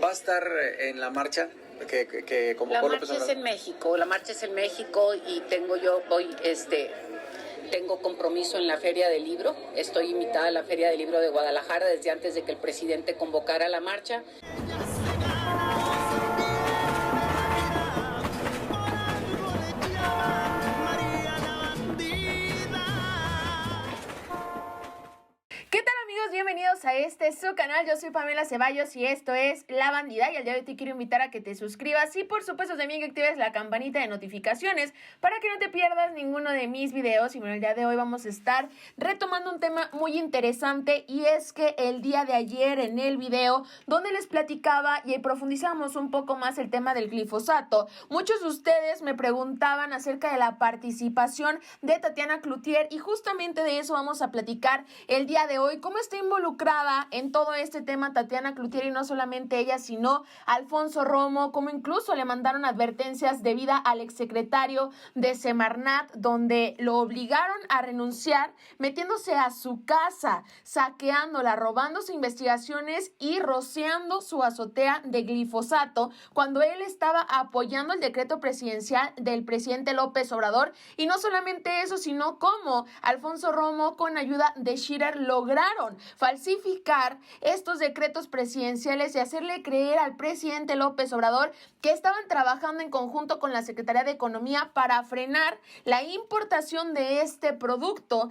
¿Va a estar en la marcha que convocó López Obrador? La marcha es en México y tengo compromiso en la Feria del Libro. Estoy invitada a la Feria del Libro de Guadalajara desde antes de que el presidente convocara la marcha. ¿Qué tal, amigos? Bienvenidos a su canal. Yo soy Pamela Ceballos y esto es La Bandida, y el día de hoy te quiero invitar a que te suscribas y por supuesto también que actives la campanita de notificaciones para que no te pierdas ninguno de mis videos. Y bueno, el día de hoy vamos a estar retomando un tema muy interesante, y es que el día de ayer en el video donde les platicaba y profundizamos un poco más el tema del glifosato, muchos de ustedes me preguntaban acerca de la participación de Tatiana Cloutier, y justamente de eso vamos a platicar el día de hoy. ¿Cómo está involucrada en todo este tema Tatiana Cloutier? Y no solamente ella, sino Alfonso Romo, como incluso le mandaron advertencias de vida al exsecretario de Semarnat, donde lo obligaron a renunciar, metiéndose a su casa, saqueándola, robándose investigaciones y rociando su azotea de glifosato, cuando él estaba apoyando el decreto presidencial del presidente López Obrador. Y no solamente eso, sino cómo Alfonso Romo, con ayuda de Scherer, lograron falsificar estos decretos presidenciales y hacerle creer al presidente López Obrador que estaban trabajando en conjunto con la Secretaría de Economía para frenar la importación de este producto,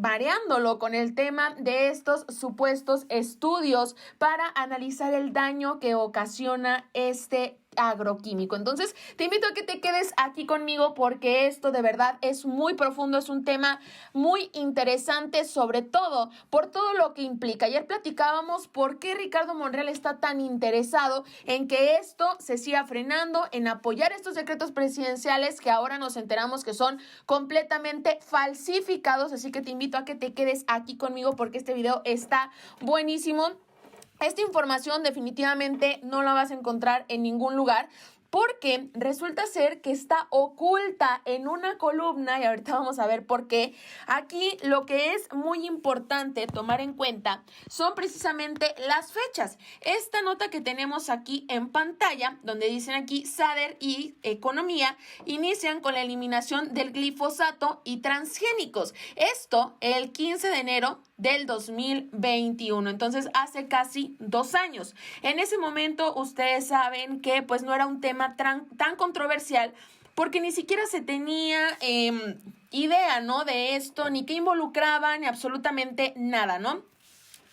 mareándolo con el tema de estos supuestos estudios para analizar el daño que ocasiona este agroquímico. Entonces te invito a que te quedes aquí conmigo, porque esto de verdad es muy profundo, es un tema muy interesante, sobre todo por todo lo que implica. Ayer platicábamos por qué Ricardo Monreal está tan interesado en que esto se siga frenando, en apoyar estos decretos presidenciales que ahora nos enteramos que son completamente falsificados. Así que te invito a que te quedes aquí conmigo, porque este video está buenísimo. Esta información definitivamente no la vas a encontrar en ningún lugar, porque resulta ser que está oculta en una columna, y ahorita vamos a ver por qué. Aquí lo que es muy importante tomar en cuenta son precisamente las fechas. Esta nota que tenemos aquí en pantalla, donde dicen aquí SADER y Economía inician con la eliminación del glifosato y transgénicos. Esto el 15 de enero del 2021, entonces hace casi 2 años. En ese momento ustedes saben que pues no era un tema tan controversial, porque ni siquiera se tenía idea, ¿no?, de esto, ni qué involucraba, ni absolutamente nada, ¿no?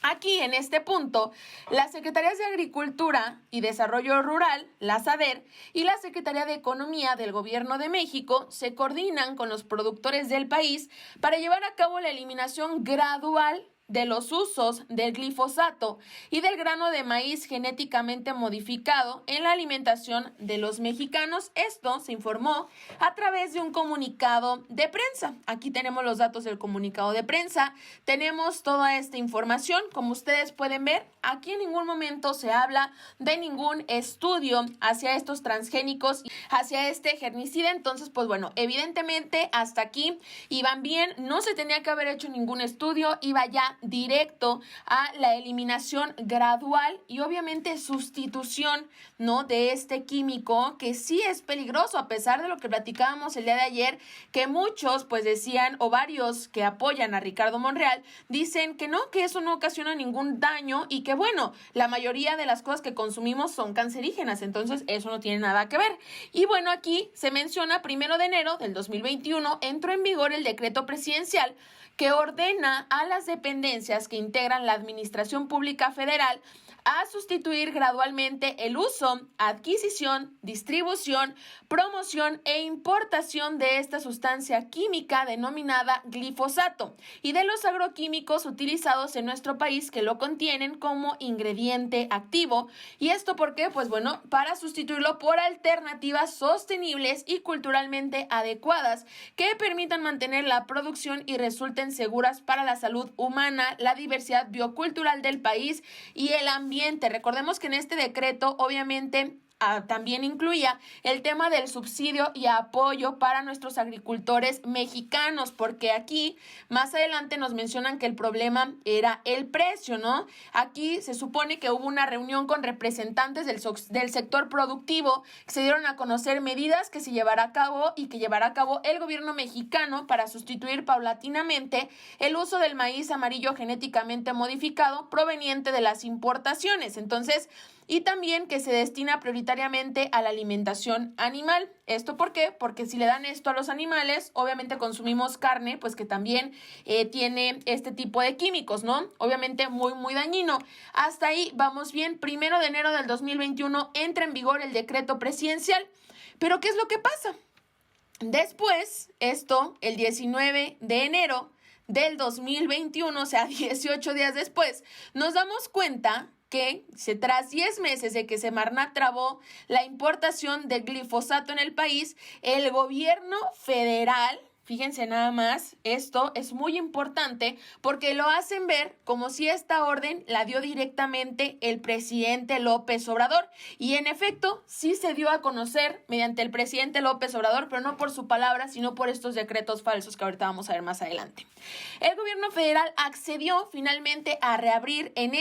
Aquí, en este punto, las Secretarías de Agricultura y Desarrollo Rural, la SADER, y la Secretaría de Economía del Gobierno de México se coordinan con los productores del país para llevar a cabo la eliminación gradual de los usos del glifosato y del grano de maíz genéticamente modificado en la alimentación de los mexicanos. Esto se informó a través de un comunicado de prensa. Aquí tenemos los datos del comunicado de prensa, tenemos toda esta información. Como ustedes pueden ver, aquí en ningún momento se habla de ningún estudio hacia estos transgénicos, hacia este germicida. Entonces, pues bueno, evidentemente hasta aquí iban bien, no se tenía que haber hecho ningún estudio, iba ya directo a la eliminación gradual y obviamente sustitución, ¿no?, de este químico que sí es peligroso, a pesar de lo que platicábamos el día de ayer, que muchos pues decían, o varios que apoyan a Ricardo Monreal, dicen que no, que eso no ocasiona ningún daño y que bueno, la mayoría de las cosas que consumimos son cancerígenas, entonces eso no tiene nada que ver. Y bueno, aquí se menciona 1 de enero del 2021 entró en vigor el decreto presidencial que ordena a las dependencias que integran la Administración Pública Federal a sustituir gradualmente el uso, adquisición, distribución, promoción e importación de esta sustancia química denominada glifosato y de los agroquímicos utilizados en nuestro país que lo contienen como ingrediente activo. ¿Y esto por qué? Pues bueno, para sustituirlo por alternativas sostenibles y culturalmente adecuadas que permitan mantener la producción y resulten seguras para la salud humana, la diversidad biocultural del país y el ambiente. Recordemos que en este decreto obviamente también incluía el tema del subsidio y apoyo para nuestros agricultores mexicanos, porque aquí más adelante nos mencionan que el problema era el precio, ¿no? Aquí se supone que hubo una reunión con representantes del sector productivo, que se dieron a conocer medidas que se llevará a cabo y que llevará a cabo el gobierno mexicano para sustituir paulatinamente el uso del maíz amarillo genéticamente modificado proveniente de las importaciones. Entonces, y también que se destina prioritariamente a la alimentación animal. ¿Esto por qué? Porque si le dan esto a los animales, obviamente consumimos carne, pues que también tiene este tipo de químicos, ¿no? Obviamente muy, muy dañino. Hasta ahí vamos bien. 1 de enero del 2021 entra en vigor el decreto presidencial. Pero ¿qué es lo que pasa? Después, el 19 de enero del 2021, o sea, 18 días después, nos damos cuenta que tras 10 meses de que Semarnat trabó la importación de glifosato en el país, el gobierno federal, fíjense nada más, esto es muy importante porque lo hacen ver como si esta orden la dio directamente el presidente López Obrador. Y en efecto, sí se dio a conocer mediante el presidente López Obrador, pero no por su palabra, sino por estos decretos falsos que ahorita vamos a ver más adelante. El gobierno federal accedió finalmente a reabrir en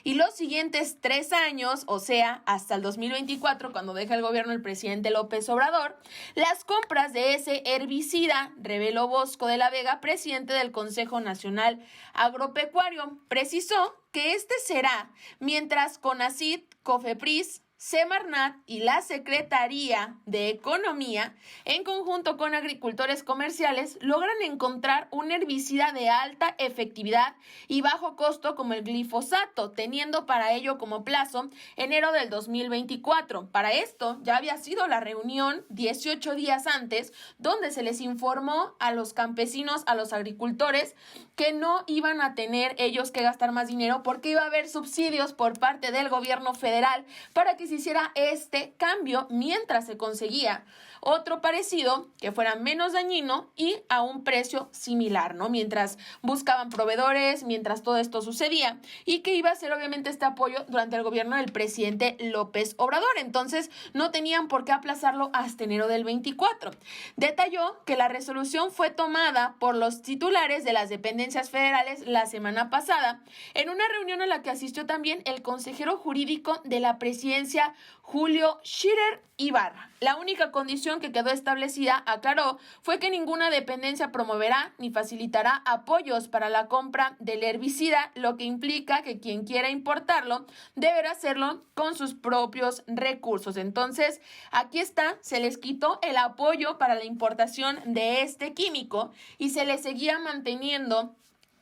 y los siguientes 3 años, o sea, hasta el 2024, cuando deja el gobierno el presidente López Obrador, las compras de ese herbicida, reveló Bosco de la Vega, presidente del Consejo Nacional Agropecuario. Precisó que será mientras CONACYT, COFEPRIS, Semarnat y la Secretaría de Economía, en conjunto con agricultores comerciales, logran encontrar un herbicida de alta efectividad y bajo costo como el glifosato, teniendo para ello como plazo enero del 2024. Para esto ya había sido la reunión 18 días antes, donde se les informó a los campesinos, a los agricultores, que no iban a tener ellos que gastar más dinero porque iba a haber subsidios por parte del gobierno federal para que se hiciera este cambio mientras se conseguía otro parecido que fuera menos dañino y a un precio similar, ¿no? Mientras buscaban proveedores, mientras todo esto sucedía, y que iba a ser obviamente este apoyo durante el gobierno del presidente López Obrador. Entonces no tenían por qué aplazarlo hasta enero del 24. Detalló que la resolución fue tomada por los titulares de las dependencias federales la semana pasada en una reunión a la que asistió también el consejero jurídico de la presidencia, Julio Scherer Ibarra. La única condición que quedó establecida, aclaró, fue que ninguna dependencia promoverá ni facilitará apoyos para la compra del herbicida, lo que implica que quien quiera importarlo deberá hacerlo con sus propios recursos. Entonces, aquí está, se les quitó el apoyo para la importación de este químico y se les seguía manteniendo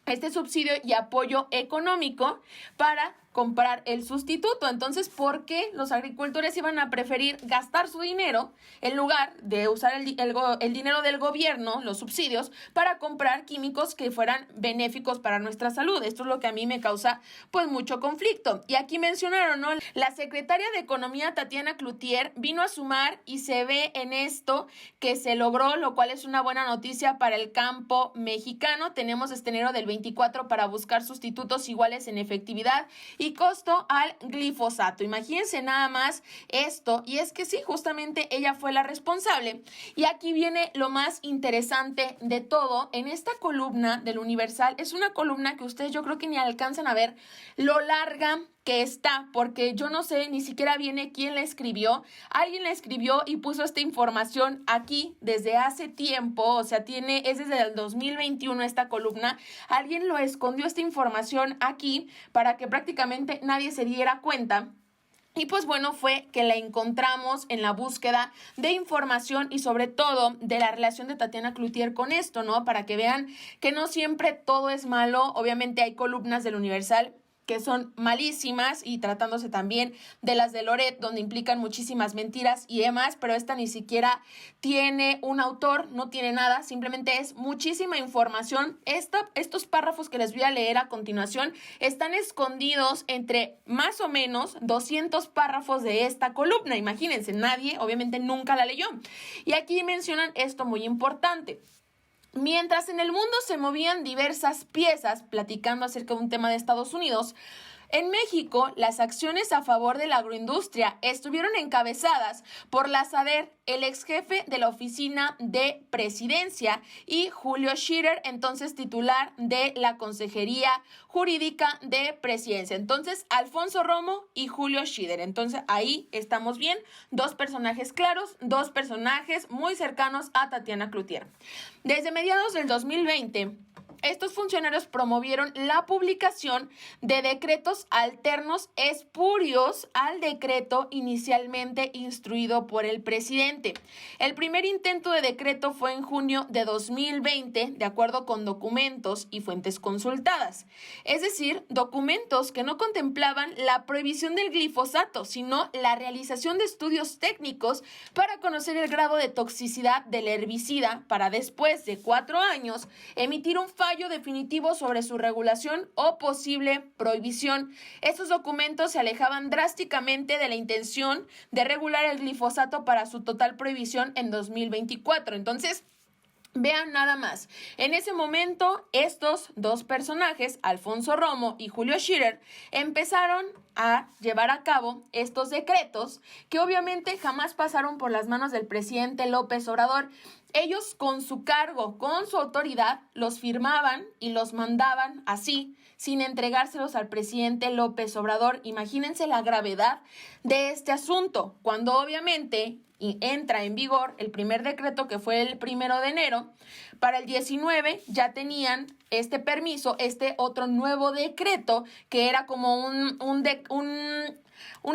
este subsidio y apoyo económico para comprar el sustituto. Entonces, ¿por qué los agricultores iban a preferir gastar su dinero en lugar de usar el dinero del gobierno, los subsidios, para comprar químicos que fueran benéficos para nuestra salud? Esto es lo que a mí me causa pues mucho conflicto. Y aquí mencionaron, ¿no? La secretaria de Economía, Tatiana Cloutier, vino a sumar y se ve en esto que se logró, lo cual es una buena noticia para el campo mexicano. Tenemos enero del 24 para buscar sustitutos iguales en efectividad y costo al glifosato. Imagínense nada más esto, y es que sí, justamente ella fue la responsable. Y aquí viene lo más interesante de todo. En esta columna del Universal, es una columna que ustedes yo creo que ni alcanzan a ver lo larga que está, porque yo no sé, ni siquiera viene quién la escribió. Alguien la escribió y puso esta información aquí desde hace tiempo, o sea, es desde el 2021 esta columna. Alguien lo escondió esta información aquí para que prácticamente nadie se diera cuenta. Y pues bueno, fue que la encontramos en la búsqueda de información y sobre todo de la relación de Tatiana Cloutier con esto, ¿no? Para que vean que no siempre todo es malo. Obviamente hay columnas del Universal que son malísimas, y tratándose también de las de Loret, donde implican muchísimas mentiras y demás, pero esta ni siquiera tiene un autor, no tiene nada, simplemente es muchísima información. Estos párrafos que les voy a leer a continuación están escondidos entre más o menos 200 párrafos de esta columna. Imagínense, nadie obviamente nunca la leyó. Y aquí mencionan esto muy importante. Mientras en el mundo se movían diversas piezas platicando acerca de un tema de Estados Unidos, En México, las acciones a favor de la agroindustria estuvieron encabezadas por Lazader, el ex jefe de la oficina de presidencia, y Julio Scherer, entonces titular de la Consejería Jurídica de Presidencia. Entonces, Alfonso Romo y Julio Scherer. Entonces, ahí estamos bien. Dos personajes claros, dos personajes muy cercanos a Tatiana Cloutier. Desde mediados del 2020, estos funcionarios promovieron la publicación de decretos alternos espurios al decreto inicialmente instruido por el presidente. El primer intento de decreto fue en junio de 2020, de acuerdo con documentos y fuentes consultadas. Es decir, documentos que no contemplaban la prohibición del glifosato, sino la realización de estudios técnicos para conocer el grado de toxicidad del herbicida para después de 4 años emitir un fallo definitivo sobre su regulación o posible prohibición. Estos documentos se alejaban drásticamente de la intención de regular el glifosato para su total prohibición en 2024. Entonces, vean nada más. En ese momento, estos dos personajes, Alfonso Romo y Julio Scherer, empezaron a llevar a cabo estos decretos que obviamente jamás pasaron por las manos del presidente López Obrador. Ellos con su cargo, con su autoridad, los firmaban y los mandaban así, sin entregárselos al presidente López Obrador. Imagínense la gravedad de este asunto, cuando obviamente entra en vigor el primer decreto, que fue el 1 de enero, para el 19 ya tenían este permiso, este otro nuevo decreto, que era como un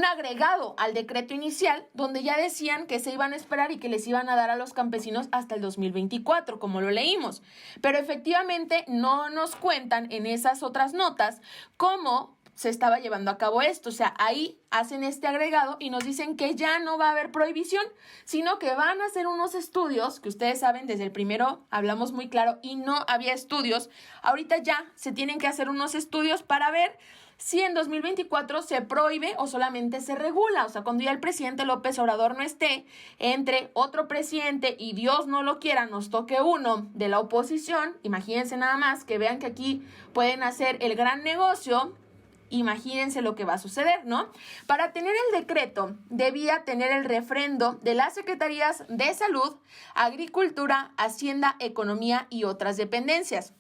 agregado al decreto inicial, donde ya decían que se iban a esperar y que les iban a dar a los campesinos hasta el 2024, como lo leímos. Pero efectivamente no nos cuentan en esas otras notas cómo se estaba llevando a cabo esto. O sea, ahí hacen este agregado y nos dicen que ya no va a haber prohibición, sino que van a hacer unos estudios, que ustedes saben, desde el primero hablamos muy claro y no había estudios. Ahorita ya se tienen que hacer unos estudios para ver si en 2024 se prohíbe o solamente se regula. O sea, cuando ya el presidente López Obrador no esté, entre otro presidente y Dios no lo quiera, nos toque uno de la oposición. Imagínense nada más, que vean que aquí pueden hacer el gran negocio. Imagínense lo que va a suceder, ¿no? Para tener el decreto, debía tener el refrendo de las Secretarías de Salud, Agricultura, Hacienda, Economía y otras dependencias.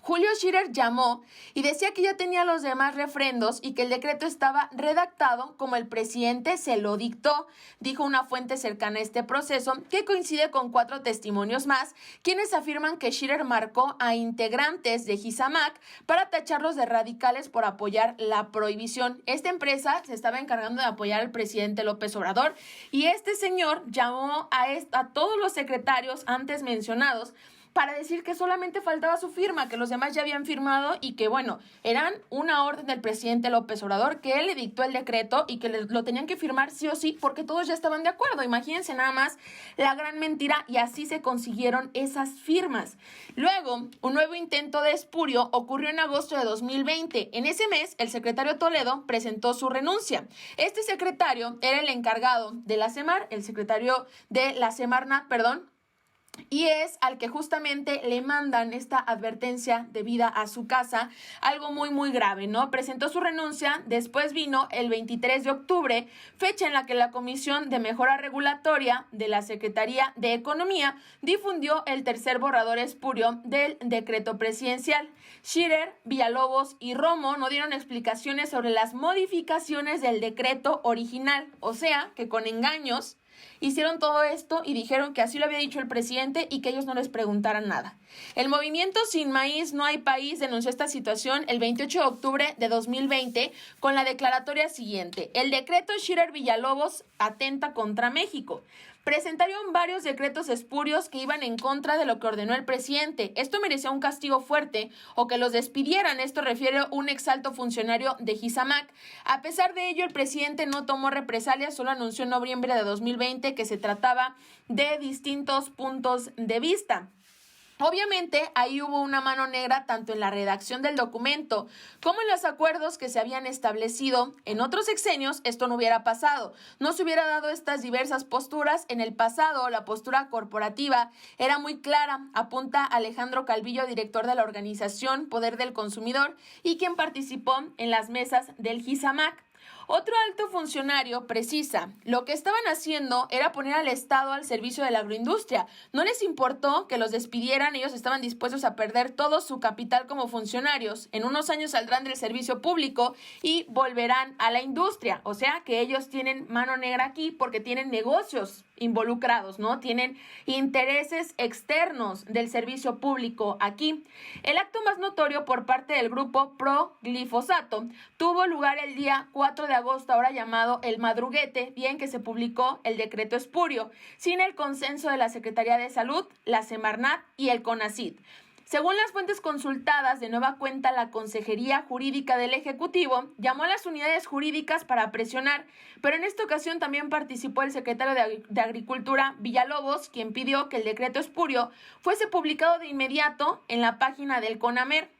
Julio Scherer llamó y decía que ya tenía los demás refrendos y que el decreto estaba redactado como el presidente se lo dictó, dijo una fuente cercana a este proceso, que coincide con 4 testimonios más, quienes afirman que Scherer marcó a integrantes de Gisamac para tacharlos de radicales por apoyar la prohibición. Esta empresa se estaba encargando de apoyar al presidente López Obrador y este señor llamó a todos los secretarios antes mencionados para decir que solamente faltaba su firma, que los demás ya habían firmado y que, bueno, eran una orden del presidente López Obrador, que él le dictó el decreto y que lo tenían que firmar sí o sí porque todos ya estaban de acuerdo. Imagínense nada más la gran mentira, y así se consiguieron esas firmas. Luego, un nuevo intento de espurio ocurrió en agosto de 2020. En ese mes, el secretario Toledo presentó su renuncia. Este secretario era el encargado de la Semar, el secretario de la Semarnat, y es al que justamente le mandan esta advertencia de vida a su casa, algo muy muy grave, ¿no? Presentó su renuncia, después vino el 23 de octubre, fecha en la que la Comisión de Mejora Regulatoria de la Secretaría de Economía difundió el tercer borrador espurio del decreto presidencial. Scherer, Villalobos y Romo no dieron explicaciones sobre las modificaciones del decreto original, o sea, que con engaños hicieron todo esto y dijeron que así lo había dicho el presidente y que ellos no les preguntaran nada. El movimiento Sin Maíz No Hay País denunció esta situación el 28 de octubre de 2020 con la declaratoria siguiente: el decreto Scherer-Villalobos atenta contra México. Presentaron varios decretos espurios que iban en contra de lo que ordenó el presidente. Esto merecía un castigo fuerte o que los despidieran. Esto refiere a un exalto funcionario de Gisamac. A pesar de ello, el presidente no tomó represalias, solo anunció en noviembre de 2020 que se trataba de distintos puntos de vista. Obviamente, ahí hubo una mano negra tanto en la redacción del documento como en los acuerdos que se habían establecido. En otros sexenios esto no hubiera pasado, no se hubiera dado estas diversas posturas. En el pasado, la postura corporativa era muy clara, apunta Alejandro Calvillo, director de la organización Poder del Consumidor y quien participó en las mesas del GISAMAC. Otro alto funcionario precisa, lo que estaban haciendo era poner al Estado al servicio de la agroindustria. No les importó que los despidieran, ellos estaban dispuestos a perder todo su capital como funcionarios. En unos años saldrán del servicio público y volverán a la industria. O sea que ellos tienen mano negra aquí porque tienen negocios involucrados, ¿no? Tienen intereses externos del servicio público aquí. El acto más notorio por parte del grupo pro glifosato tuvo lugar el día 4 de agosto, ahora llamado el madruguete, día en que se publicó el decreto espurio, sin el consenso de la Secretaría de Salud, la Semarnat y el CONACYT. Según las fuentes consultadas, de nueva cuenta la Consejería Jurídica del Ejecutivo llamó a las unidades jurídicas para presionar, pero en esta ocasión también participó el secretario de Agricultura, Villalobos, quien pidió que el decreto espurio fuese publicado de inmediato en la página del CONAMER.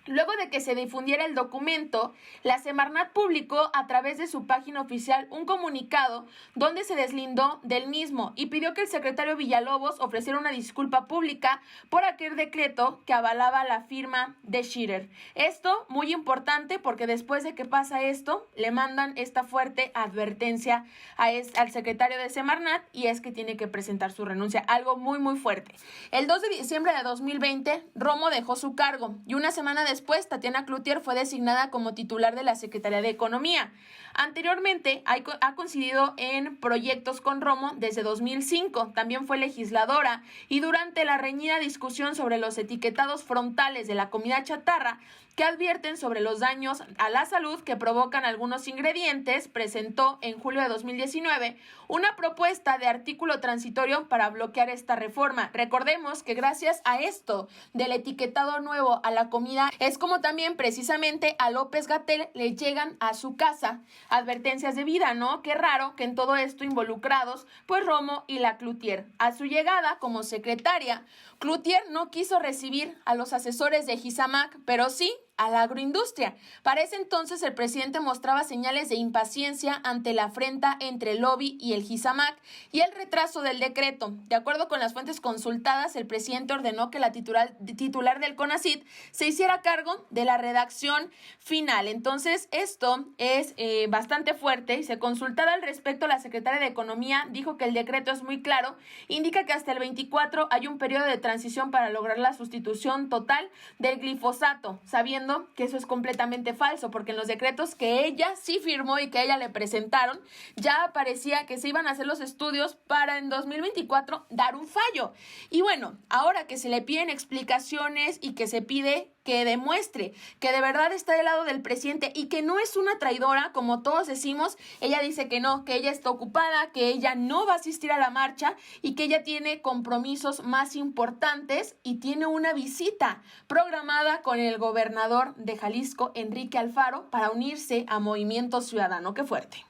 Luego de que se difundiera el documento, la Semarnat publicó a través de su página oficial un comunicado donde se deslindó del mismo y pidió que el secretario Villalobos ofreciera una disculpa pública por aquel decreto que avalaba la firma de Scherer. Esto muy importante porque después de que pasa esto, le mandan esta fuerte advertencia al secretario de Semarnat y es que tiene que presentar su renuncia, algo muy muy fuerte. El 2 de diciembre de 2020, Romo dejó su cargo y una semana después, Tatiana Cloutier fue designada como titular de la Secretaría de Economía. Anteriormente, ha coincidido en proyectos con Romo desde 2005. También fue legisladora y durante la reñida discusión sobre los etiquetados frontales de la comida chatarra, que advierten sobre los daños a la salud que provocan algunos ingredientes, presentó en julio de 2019 una propuesta de artículo transitorio para bloquear esta reforma. Recordemos que gracias a esto del etiquetado nuevo a la comida es como también precisamente a López-Gatell le llegan a su casa advertencias de vida, ¿no? Qué raro que en todo esto involucrados pues Romo y la Cloutier. A su llegada como secretaria, Cloutier no quiso recibir a los asesores de GISAMAC, pero sí a la agroindustria. Para ese entonces el presidente mostraba señales de impaciencia ante la afrenta entre el lobby y el GISAMAC y el retraso del decreto. De acuerdo con las fuentes consultadas, el presidente ordenó que la titular del CONACYT se hiciera cargo de la redacción final. Entonces esto es bastante fuerte y se consultada al respecto. La secretaria de Economía dijo que el decreto es muy claro, indica que hasta el 24 hay un periodo de transición para lograr la sustitución total del glifosato, sabiendo que eso es completamente falso, porque en los decretos que ella sí firmó y que ella le presentaron, ya aparecía que se iban a hacer los estudios para en 2024 dar un fallo. Y bueno, ahora que se le piden explicaciones y que se pide que demuestre que de verdad está del lado del presidente y que no es una traidora, como todos decimos, ella dice que no, que ella está ocupada, que ella no va a asistir a la marcha y que ella tiene compromisos más importantes y tiene una visita programada con el gobernador de Jalisco, Enrique Alfaro, para unirse a Movimiento Ciudadano. ¡Qué fuerte!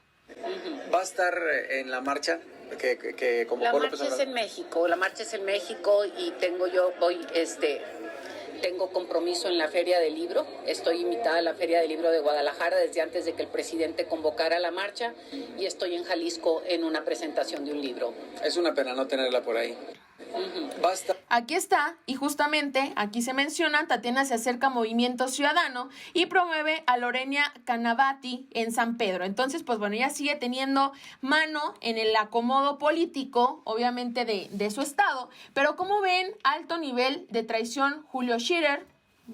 ¿Va a estar en la marcha que convocó La López marcha Obrador? es en México, y tengo compromiso en la Feria del Libro. Estoy invitada a la Feria del Libro de Guadalajara desde antes de que el presidente convocara la marcha y estoy en Jalisco en una presentación de un libro. Es una pena no tenerla por ahí. Basta. Aquí está, y justamente aquí se menciona, Tatiana se acerca a Movimiento Ciudadano y promueve a Lorena Canavati en San Pedro. Entonces, pues bueno, ella sigue teniendo mano en el acomodo político, obviamente de su estado, pero como ven, alto nivel de traición, Julio Scherer,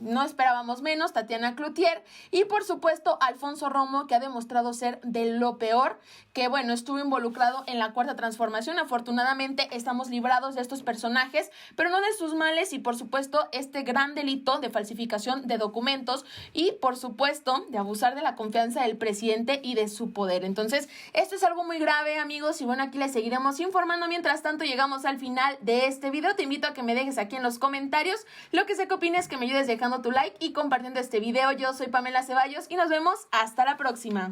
no esperábamos menos, Tatiana Cloutier y por supuesto Alfonso Romo, que ha demostrado ser de lo peor, que bueno, estuvo involucrado en la Cuarta Transformación. Afortunadamente estamos librados de estos personajes, pero no de sus males y por supuesto este gran delito de falsificación de documentos y por supuesto de abusar de la confianza del presidente y de su poder. Entonces esto es algo muy grave, amigos, y bueno, aquí les seguiremos informando. Mientras tanto llegamos al final de este video. Te invito a que me dejes aquí en los comentarios lo que sé que opinas, que me ayudes dejando tu like y compartiendo este video. Yo soy Pamela Ceballos y nos vemos hasta la próxima.